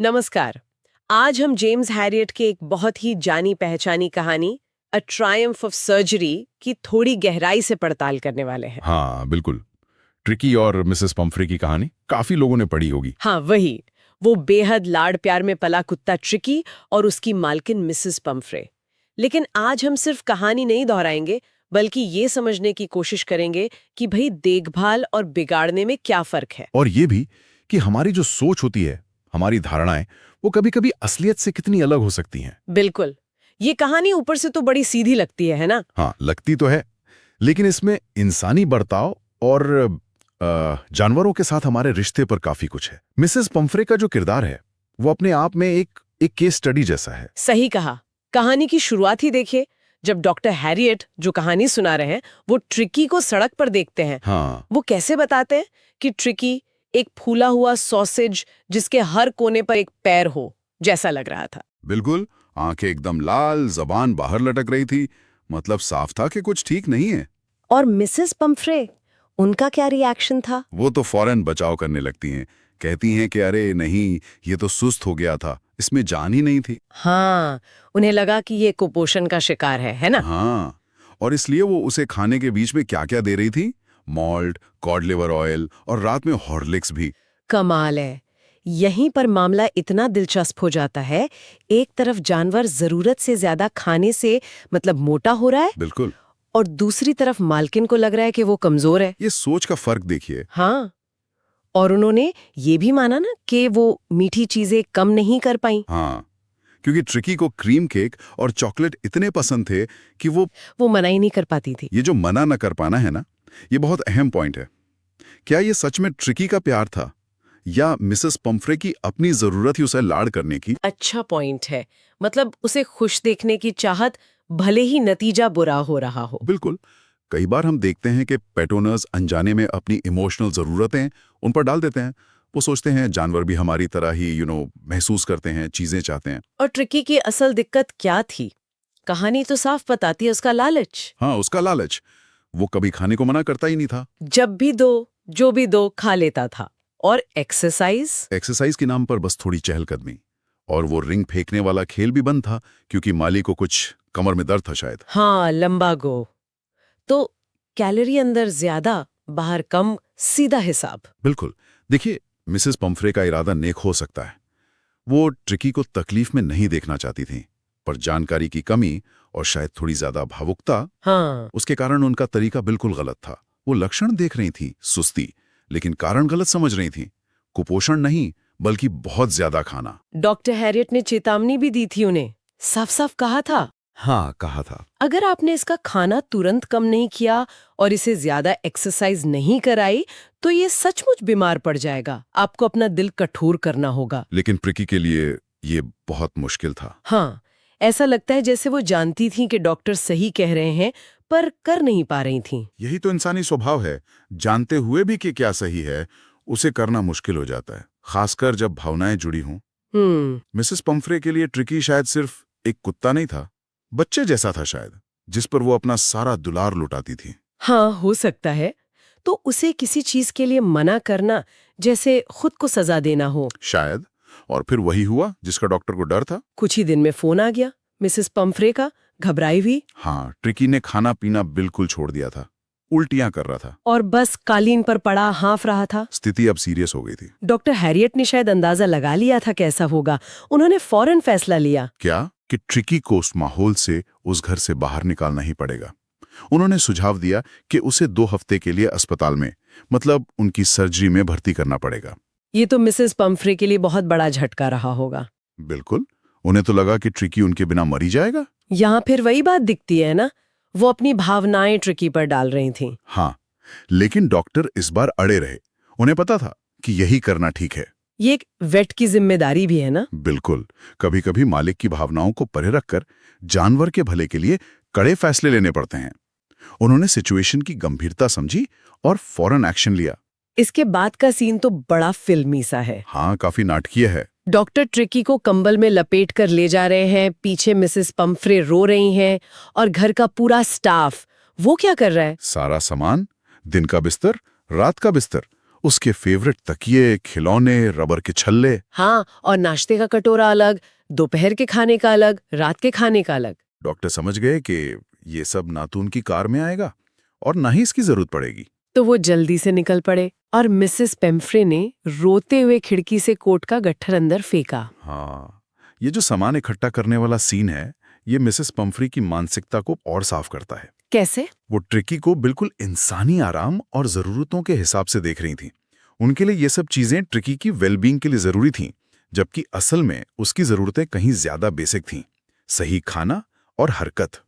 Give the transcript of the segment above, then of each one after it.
नमस्कार। आज हम जेम्स हैरियट के एक बहुत ही जानी पहचानी कहानी अ ट्रायम्फ ऑफ सर्जरी की थोड़ी गहराई से पड़ताल करने वाले हैं। हाँ बिल्कुल। ट्रिकी और मिसेस पंफ्रे की कहानी काफी लोगों ने पढ़ी होगी। हाँ, वही। वो बेहद लाड़ प्यार में पला कुत्ता ट्रिकी और उसकी मालकिन मिसेस पंफ्रे। लेकिन आज हम सिर्फ कहानी नहीं दोहराएंगे, बल्कि ये समझने की कोशिश करेंगे कि भाई देखभाल और बिगाड़ने में क्या फर्क है। और ये भी कि हमारी जो सोच होती है, हमारी धारणाएं, वो कभी-कभी असलियत से कितनी अलग हो सकती हैं। बिल्कुल। ये कहानी ऊपर से तो बड़ी सीधी लगती है ना? हाँ, लगती तो है, लेकिन इसमें इंसानी बर्ताव और जानवरों के साथ हमारे रिश्ते पर काफी कुछ है। मिसेस पंफ्रे का जो किरदार है, वो अपने आप में एक केस स्टडी जैसा है। सही कहा। कहानी की शुरुआत ही देखिए, जब डॉक्टर हैरियट जो कहानी सुना रहे हैं वो ट्रिकी को सड़क पर देखते हैं। हाँ, वो कैसे बताते हैं कि ट्रिकी एक फूला हुआ सॉसेज जिसके हर कोने पर एक पैर हो जैसा लग रहा था। बिल्कुल। आंखें एकदम लाल, जबान बाहर लटक रही थी। मतलब साफ था कि कुछ ठीक नहीं है। और मिसेस पंफ्रे, उनका क्या रिएक्शन था? वो तो फौरन बचाव करने लगती हैं। कहती हैं कि अरे नहीं, ये तो सुस्त हो गया था, इसमें जान ही नहीं थी। हाँ, उन्हें लगा कि ये कुपोषण का शिकार है ना? हाँ, और इसलिए वो उसे खाने के बीच में क्या-क्या दे रही थी? मॉल्ट, कॉड लिवर ऑयल और रात में हॉर्लिक्स भी। कमाल है। यहीं पर मामला इतना दिलचस्प हो जाता है। एक तरफ जानवर जरूरत से ज्यादा खाने से मतलब मोटा हो रहा है, बिल्कुल। और दूसरी तरफ मालकिन को लग रहा है कि वो कमजोर है। ये सोच का फर्क देखिए। हाँ, और उन्होंने ये भी माना ना कि वो मीठी चीजें कम नहीं कर पाई। हाँ, क्योंकि ट्रिकी को क्रीम केक और चॉकलेट इतने पसंद थे कि वो मना ही नहीं कर पाती थी। ये जो मना न कर पाना है ना, ये बहुत अहम पॉइंट है। क्या ये सच में ट्रिकी का प्यार था या मिसेस पंफ्रे की अपनी जरूरत ही उसे लाड़ करने की? अच्छा पॉइंट है। मतलब उसे खुश देखने की चाहत, भले ही नतीजा बुरा हो रहा हो। बिल्कुल। कई बार हम देखते हैं कि पेट ओनर्स अनजाने में अपनी इमोशनल ज़रूरतें उन पर डाल देते हैं। वो सोचते हैं जानवर भी हमारी तरह ही महसूस करते हैं, चीज़ें चाहते हैं। और ट्रिकी की असल दिक्कत क्या थी? कहानी तो साफ बताती है, उसका लालच। हाँ, उसका लालच। वो कभी खाने को मना करता ही नहीं था। जब भी दो, जो भी दो खा लेता था। और एक्सरसाइज? एक्सरसाइज के नाम पर बस थोड़ी चहलकदमी। और वो रिंग फेंकने वाला खेल भी बंद था, क्योंकि माली को कुछ कमर में दर्द था शायद। हाँ, लंबा गो। तो कैलोरी अंदर ज्यादा, बाहर कम, सीधा हिसाब। बिल्कुल। देखिए, मिसेस पंफ्रे का इरादा नेक हो सकता है। वो ट्रिकी को तकलीफ में नहीं देखना चाहती थी, पर जानकारी की कमी और शायद थोड़ी ज्यादा भावुकता, हाँ, उसके कारण उनका तरीका बिल्कुल गलत था। वो लक्षण देख रही थी, सुस्ती, लेकिन कारण गलत समझ रही थी। कुपोषण नहीं, बल्कि बहुत ज्यादा खाना। डॉक्टर हैरियट ने चेतावनी भी दी थी उन्हें, साफ साफ कहा था, हाँ, कहा था। अगर आपने इसका खाना तुरंत कम नहीं किया और इसे ज्यादा एक्सरसाइज नहीं कराई तो ये सचमुच बीमार पड़ जाएगा। आपको अपना दिल कठोर करना होगा। लेकिन ट्रिकी के लिए ये बहुत मुश्किल था। हाँ, ऐसा लगता है जैसे वो जानती थी कि डॉक्टर सही कह रहे हैं, पर कर नहीं पा रही थी। यही तो इंसानी स्वभाव है। जानते हुए भी कि क्या सही है, उसे करना मुश्किल हो जाता है, खासकर जब भावनाएं जुड़ी हों। मिसेस पंफ्रे के लिए ट्रिकी शायद सिर्फ एक कुत्ता नहीं था, बच्चे जैसा था शायद, जिस पर वो अपना सारा दुलार लुटाती थी। हाँ, हो सकता है। तो उसे किसी चीज के लिए मना करना जैसे खुद को सजा देना हो। शायद। और फिर वही हुआ जिसका डॉक्टर को डर था। कुछ ही दिन में फोन आ गया मिसेस पंफ्रे का, घबराई हुई। हाँ, ट्रिकी ने खाना पीना बिल्कुल छोड़ दिया था, उल्टियां कर रहा था और बस कालीन पर पड़ा हाँफ रहा था। स्थिति अब सीरियस हो गई थी। डॉक्टर हैरियट ने शायद अंदाजा लगा लिया था कैसा होगा। उन्होंने फौरन फैसला लिया। क्या? कि ट्रिकी को उस माहौल से, उस घर से बाहर निकालना ही पड़ेगा। उन्होंने सुझाव दिया कि उसे 2 हफ्ते के लिए अस्पताल में, मतलब उनकी सर्जरी में भर्ती करना पड़ेगा। ये तो मिसेस पंफ्रे के लिए बहुत बड़ा झटका रहा होगा। बिल्कुल। उन्हें तो लगा कि ट्रिकी उनके बिना मर ही जाएगा। यहाँ फिर वही बात दिखती है ना, वो अपनी भावनाएं ट्रिकी पर डाल रही थी। हाँ, लेकिन डॉक्टर इस बार अड़े रहे। उन्हें पता था कि यही करना ठीक है। ये एक वेट की जिम्मेदारी भी है ना। बिल्कुल। कभी कभी मालिक की भावनाओं को परे रखकर जानवर के भले के लिए कड़े फैसले लेने पड़ते हैं। उन्होंने सिचुएशन की गंभीरता समझी और फौरन एक्शन लिया। इसके बाद का सीन तो बड़ा फिल्मी सा है। हाँ, काफी नाटकीय है। डॉक्टर ट्रिकी को कंबल में लपेट कर ले जा रहे हैं, पीछे मिसेस पंफ्रे रो रही हैं, और घर का पूरा स्टाफ वो क्या कर रहा है? सारा सामान, दिन का बिस्तर, रात का बिस्तर, उसके फेवरेट तकिए, खिलौने, रबर के छल्ले। हाँ, और नाश्ते का कटोरा अलग, दोपहर के खाने का अलग, रात के खाने का अलग। डॉक्टर समझ गए कि ये सब ना तो उनकी कार में आएगा और ना ही इसकी जरूरत पड़ेगी। तो वो जल्दी से निकल पड़े और मिसेस पेम्फ्रे ने रोते हुए खिड़की से कोट का गट्ठर अंदर फेंका। हाँ, ये जो सामान इकट्ठा करने वाला सीन है, ये मिसेस पम्फ्री की मानसिकता को और साफ करता है। कैसे? वो ट्रिकी को बिल्कुल इंसानी आराम और जरूरतों के हिसाब से देख रही थी। उनके लिए ये सब चीजें ट्रिकी की वेलबींग के लिए जरूरी थीं, जबकि असल में उसकी जरूरतें कहीं ज्यादा बेसिक थीं। सही खाना और हरकत।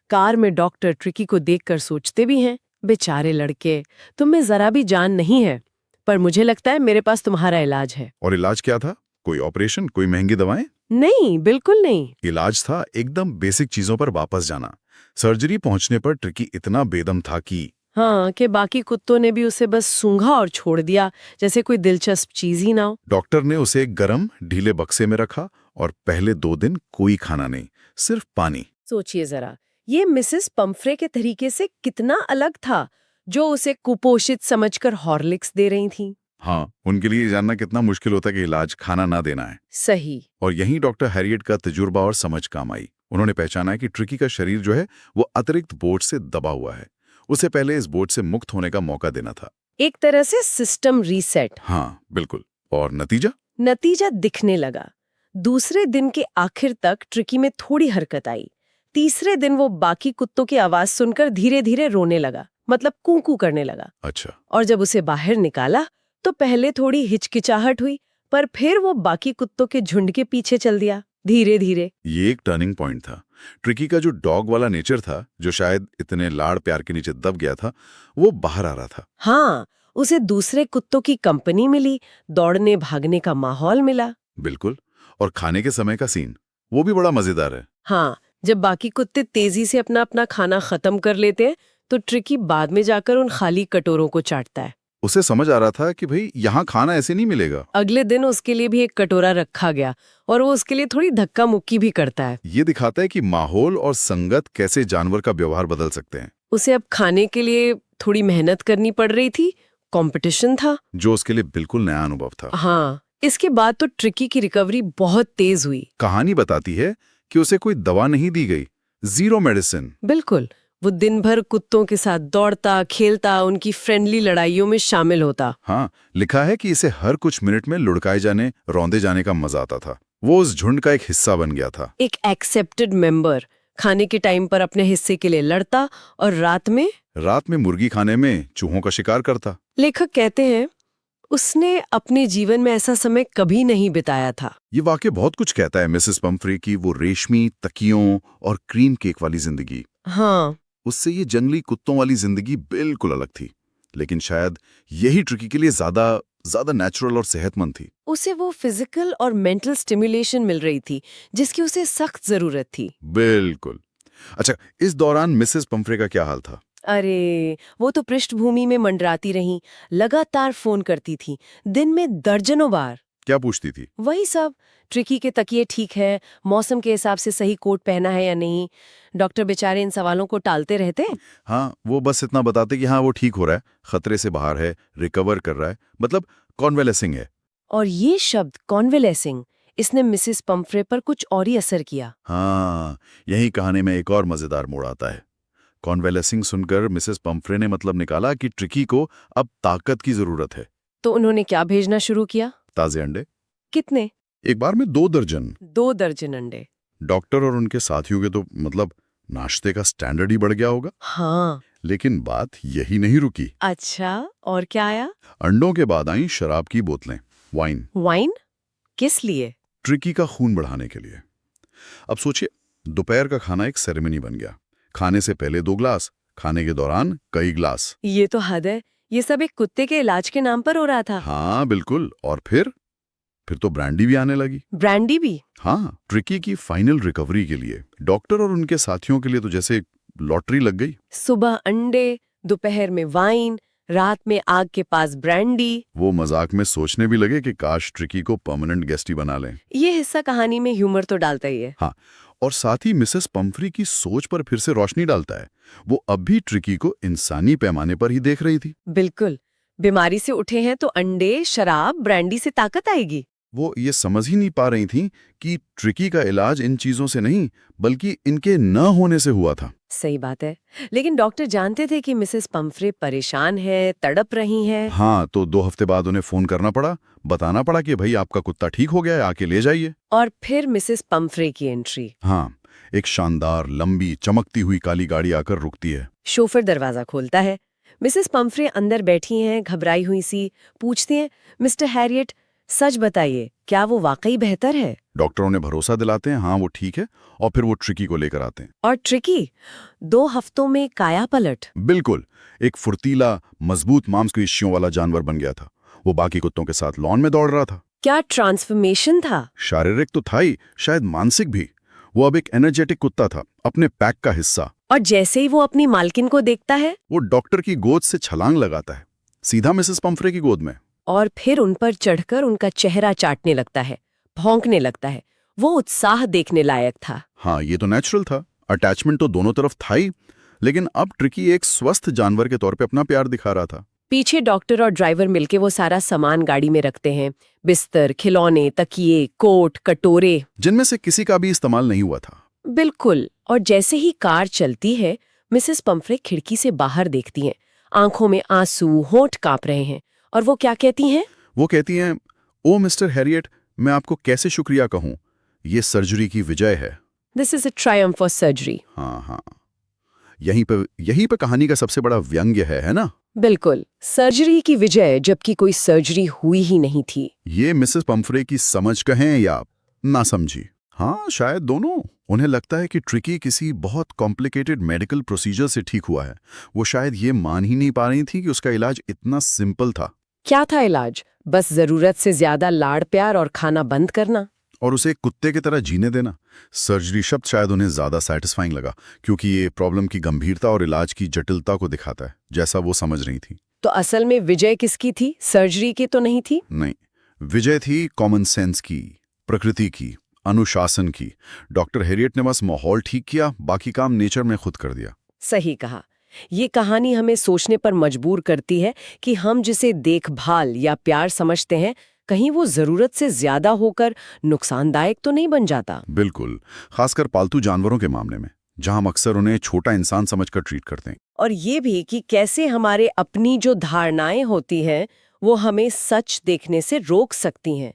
कार में डॉक्टर ट्रिकी को देखकर सोचते भी हैं, बेचारे लड़के, तुम में जरा भी जान नहीं है, पर मुझे लगता है मेरे पास तुम्हारा इलाज है। और इलाज क्या था? कोई ऑपरेशन, कोई महंगी दवाएं? नहीं, बिल्कुल नहीं। इलाज था एकदम बेसिक चीजों पर वापस जाना। सर्जरी पहुंचने पर ट्रिकी इतना बेदम था कि बाकी कुत्तों ने भी उसे बस सूंघा और छोड़ दिया, जैसे कोई दिलचस्प चीज ही ना हो। डॉक्टर ने उसे एक गरम ढीले बक्से में रखा और पहले 2 दिन कोई खाना नहीं, सिर्फ पानी। सोचिए जरा, ये मिसेस पम्फ्रे के तरीके से कितना अलग था, जो उसे कुपोषित समझकर हॉर्लिक्स दे रही थी। हाँ, उनके लिए जानना कितना मुश्किल होता कि इलाज खाना ना देना है। सही। और यहीं डॉक्टर हैरियट का तजुर्बा और समझ काम आई। उन्होंने पहचाना कि ट्रिकी का शरीर जो है वो अतिरिक्त बोझ से दबा हुआ है। उसे पहले इस बोझ से मुक्त होने का मौका देना था। एक तरह से सिस्टम रीसेट। हाँ, बिल्कुल। और नतीजा दिखने लगा। दूसरे दिन के आखिर तक ट्रिकी में थोड़ी हरकत आई। तीसरे दिन वो बाकी कुत्तों की आवाज सुनकर धीरे धीरे रोने लगा, मतलब कूं-कूं करने लगा। अच्छा। और जब उसे बाहर निकाला तो पहले थोड़ी हिचकिचाहट हुई, पर फिर वो बाकी कुत्तों के झुंड के पीछे चल दिया, धीरे धीरे। ये एक टर्निंग पॉइंट था। ट्रिकी का जो डॉग वाला नेचर था, जो शायद इतने लाड़ प्यार के नीचे दब गया था, वो बाहर आ रहा था। हाँ, उसे दूसरे कुत्तों की कंपनी मिली, दौड़ने भागने का माहौल मिला। बिल्कुल। और खाने के समय का सीन, वो भी बड़ा मजेदार है। हाँ, जब बाकी कुत्ते तेजी से अपना अपना खाना खत्म कर लेते हैं, तो ट्रिकी बाद में जाकर उन खाली कटोरों को चाटता है। उसे समझ आ रहा था कि भाई यहाँ खाना ऐसे नहीं मिलेगा। अगले दिन उसके लिए भी एक कटोरा रखा गया और वो उसके लिए थोड़ी धक्का मुक्की भी करता है। ये दिखाता है कि माहौल और संगत कैसे जानवर का व्यवहार बदल सकते हैं। उसे अब खाने के लिए थोड़ी मेहनत करनी पड़ रही थी, कंपटीशन था, जो उसके लिए बिल्कुल नया अनुभव था। हाँ, इसके बाद तो ट्रिकी की रिकवरी बहुत तेज हुई। कहानी बताती है कि उसे कोई दवा नहीं दी गई, 0 मेडिसिन। बिल्कुल, वो दिन भर कुत्तों के साथ दौड़ता, खेलता, उनकी फ्रेंडली लड़ाइयों में शामिल होता। हाँ, लिखा है कि इसे हर कुछ मिनट में लुढ़काए जाने, रौंदे जाने का मजा आता था। वो उस झुंड का एक हिस्सा बन गया था, एक एक्सेप्टेड मेंबर। खाने के टाइम पर अपने हिस्से के लिए लड़ता और रात में मुर्गी खाने में चूहों का शिकार करता। लेखक कहते हैं, उसने अपने जीवन में ऐसा समय कभी नहीं बिताया था। ये वाक्य बहुत कुछ कहता है मिसेस पम्फ्रे की वो रेशमी तकियों और क्रीम केक वाली जिंदगी। हाँ, उससे ये जंगली कुत्तों वाली जिंदगी बिल्कुल अलग थी, लेकिन शायद यही ट्रिकी के लिए ज्यादा नेचुरल और सेहतमंद थी। उसे वो फिजिकल और मेंटल स्टिमुलेशन मिल रही थी जिसकी उसे सख्त जरूरत थी। बिल्कुल। अच्छा, इस दौरान मिसेस पम्फ्रे का क्या हाल था? अरे, वो तो पृष्ठभूमि में मंडराती रहीं, लगातार फोन करती थी, दिन में दर्जनों बार। क्या पूछती थी? वही सब, ट्रिकी के तकिए ठीक है, मौसम के हिसाब से सही कोट पहना है या नहीं। डॉक्टर बेचारे इन सवालों को टालते रहते। हाँ, वो बस इतना बताते कि हाँ वो ठीक हो रहा है, खतरे से बाहर है, रिकवर कर रहा है, मतलब कॉन्वेलेसिंग है। और ये शब्द कॉन्वेलेसिंग, इसने मिसेस पम्फ्रे पर कुछ और ही असर किया। हाँ, यही कहानी में एक और मजेदार मोड़ आता है। कॉन्वेलेसिंग सुनकर मिसेस पम्फ्रे ने मतलब निकाला कि ट्रिकी को अब ताकत की जरूरत है। तो उन्होंने क्या भेजना शुरू किया? ताजे अंडे। कितने? एक बार में 2 दर्जन। 2 दर्जन अंडे। डॉक्टर और उनके साथियों के तो मतलब नाश्ते का स्टैंडर्ड ही बढ़ गया होगा। हाँ। लेकिन बात यही नहीं रुकी। अच्छा, और क्या आया? अंडों के बाद आई शराब की बोतलें, वाइन। वाइन? किस लिए? ट्रिकी का खून बढ़ाने के लिए। अब सोचिए, दोपहर का खाना एक सेरेमनी बन गया। खाने से पहले 2 ग्लास, खाने के दौरान कई ग्लास। ये तो हद है। ये सब एक कुत्ते के इलाज के नाम पर हो रहा था। हाँ बिल्कुल। और फिर तो ब्रांडी भी आने लगी। ब्रांडी भी? हाँ, ट्रिकी की फाइनल रिकवरी के लिए डॉक्टर और उनके साथियों के लिए तो जैसे लॉटरी लग गई। सुबह अंडे, दोपहर में वाइन, रात में आग के पास ब्रांडी। वो मजाक में सोचने भी लगे कि काश ट्रिकी को परमानेंट गेस्ट ही बना लें। ये हिस्सा कहानी में ह्यूमर तो डालता ही है। हाँ, और साथ ही मिसेस पम्फ्री की सोच पर फिर से रोशनी डालता है। वो अब भी ट्रिकी को इंसानी पैमाने पर ही देख रही थी। बिल्कुल, बीमारी से उठे हैं तो अंडे, शराब, ब्रांडी से ताकत आएगी। वो ये समझ ही नहीं पा रही थी कि ट्रिकी का इलाज इन चीजों से नहीं बल्कि इनके न होने से हुआ था। सही बात है, लेकिन डॉक्टर जानते थे कि मिसेस पंफ्रे परेशान है, तड़प रही हैं। हाँ, तो 2 हफ्ते बाद उन्हें फोन करना पड़ा, बताना पड़ा कि भाई आपका कुत्ता ठीक हो गया है, आके ले जाइए। और फिर मिसेस पंफ्रे की एंट्री। हाँ, एक शानदार, लंबी, चमकती हुई काली गाड़ी आकर रुकती है। शोफर दरवाजा खोलता है। मिसेस पंफ्रे अंदर बैठी हैं, घबराई हुई सी। पूछती हैं, मिस्टर हैरियट, सच बताइए, क्या वो वाकई बेहतर है? डॉक्टर उन्हें भरोसा दिलाते हैं, हाँ वो ठीक है, और फिर वो ट्रिकी को लेकर आते हैं। और ट्रिकी 2 हफ्तों में काया पलट। बिल्कुल, एक फुर्तीला, मजबूत मांसपेशियों वाला जानवर बन गया था। वो बाकी कुत्तों के साथ लॉन में दौड़ रहा था। क्या ट्रांसफॉर्मेशन था? शारीरिक तो था ही, शायद मानसिक भी। वो अब एक एनर्जेटिक कुत्ता था, अपने पैक का हिस्सा। और जैसे ही वो अपनी मालकिन को देखता है, वो डॉक्टर की गोद से छलांग लगाता है, सीधा मिसेस पंफ्रे की गोद में। और फिर उन पर चढ़कर उनका चेहरा चाटने लगता है, भौंकने लगता है। वो उत्साह देखने लायक था। हाँ, ये तो नेचुरल था। अटैचमेंट तो दोनों तरफ था ही, लेकिन अब ट्रिकी एक स्वस्थ जानवर के तौर पे अपना प्यार दिखा रहा था। पीछे डॉक्टर और ड्राइवर मिलके वो सारा सामान गाड़ी में रखते हैं, बिस्तर, खिलौने, तकिए, कोट, कटोरे, जिनमें से किसी का भी इस्तेमाल नहीं हुआ था। बिल्कुल। और जैसे ही कार चलती है, मिसेस पंफ्रे खिड़की से बाहर देखती हैं। आंखों में आंसू, होंठ कांप रहे हैं। और वो क्या कहती हैं? वो कहती हैं, ओ मिस्टर हैरियट, मैं आपको कैसे शुक्रिया कहूँ, ये सर्जरी की विजय है। This is a Triumph for surgery. हाँ हाँ, यही पे कहानी का सबसे बड़ा व्यंग्य है ना? बिल्कुल, सर्जरी की विजय, जबकि कोई सर्जरी हुई ही नहीं थी। ये मिसेस पंफ्रे की समझ कहें या ना समझी, हाँ शायद दोनों। उन्हें लगता है कि ट्रिकी किसी बहुत कॉम्प्लिकेटेड मेडिकल प्रोसीजर से ठीक हुआ है। वो शायद ये मान ही नहीं पा रही थी कि उसका इलाज इतना सिंपल था। क्या था इलाज? बस जरूरत से ज्यादा लाड़ प्यार और खाना बंद करना, और उसे एक कुत्ते की तरह जीने देना। सर्जरी शब्द शायद उन्हें ज्यादा सैटिस्फाइंग लगा, क्योंकि ये प्रॉब्लम की गंभीरता और इलाज की जटिलता को दिखाता है, जैसा वो समझ रही थी। तो असल में विजय किसकी थी? सर्जरी की तो नहीं थी। नहीं, विजय थी कॉमन सेंस की, प्रकृति की, अनुशासन की। डॉक्टर हैरियट ने बस माहौल ठीक किया, बाकी काम नेचर में खुद कर दिया। सही कहा। ये कहानी हमें सोचने पर मजबूर करती है कि हम जिसे देखभाल या प्यार समझते हैं, कहीं वो जरूरत से ज्यादा होकर नुकसानदायक तो नहीं बन जाता। बिल्कुल, खासकर पालतू जानवरों के मामले में, जहां हम अक्सर उन्हें छोटा इंसान समझकर ट्रीट करते हैं। और ये भी कि कैसे हमारे अपनी जो धारणाएं होती हैं, वो हमें सच देखने से रोक सकती हैं।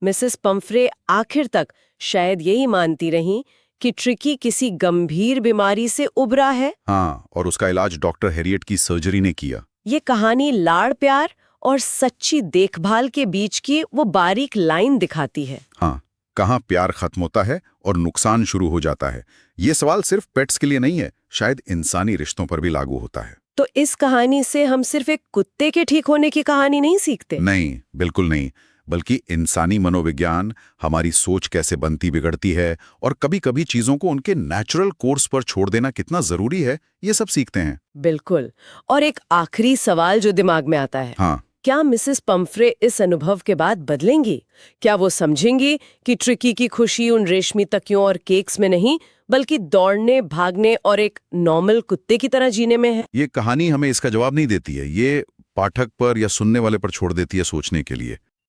मिसेस पंफ्रे आखिर तक शायद यही मानती रहीं कि ट्रिकी किसी गंभीर बीमारी से उबरा है। हाँ, और उसका इलाज डॉक्टर हैरियट की सर्जरी ने किया। ये कहानी लाड़ प्यार और सच्ची देखभाल के बीच की वो बारीक लाइन दिखाती है। हाँ, कहाँ प्यार खत्म होता है और नुकसान शुरू हो जाता है। ये सवाल सिर्फ पेट्स के लिए नहीं है, शायद इंसानी रिश्तों पर भी लागू होता है। तो इस कहानी से हम सिर्फ एक कुत्ते के ठीक होने की कहानी नहीं सीखते। नहीं, बिल्कुल नहीं, बल्कि इंसानी मनोविज्ञान, हमारी सोच कैसे बनती बिगड़ती है, और कभी-कभी चीजों को उनके नेचुरल कोर्स पर छोड़ देना कितना जरूरी है, ये सब सीखते हैं। बिल्कुल। और एक आखिरी सवाल जो दिमाग में आता है, हाँ, क्या मिसेस पंफ्रे इस अनुभव के बाद बदलेंगी? क्या वो समझेंगी कि ट्रिकी की खुशी उन रेशमी तकियों और केक्स में नहीं, बल्कि दौड़ने, भागने और एक नॉर्मल कुत्ते की तरह जीने में है? ये कहानी हमें इसका जवाब नहीं देती है, ये पाठक पर या सुनने वाले पर छोड़ देती है सोचने के लिए।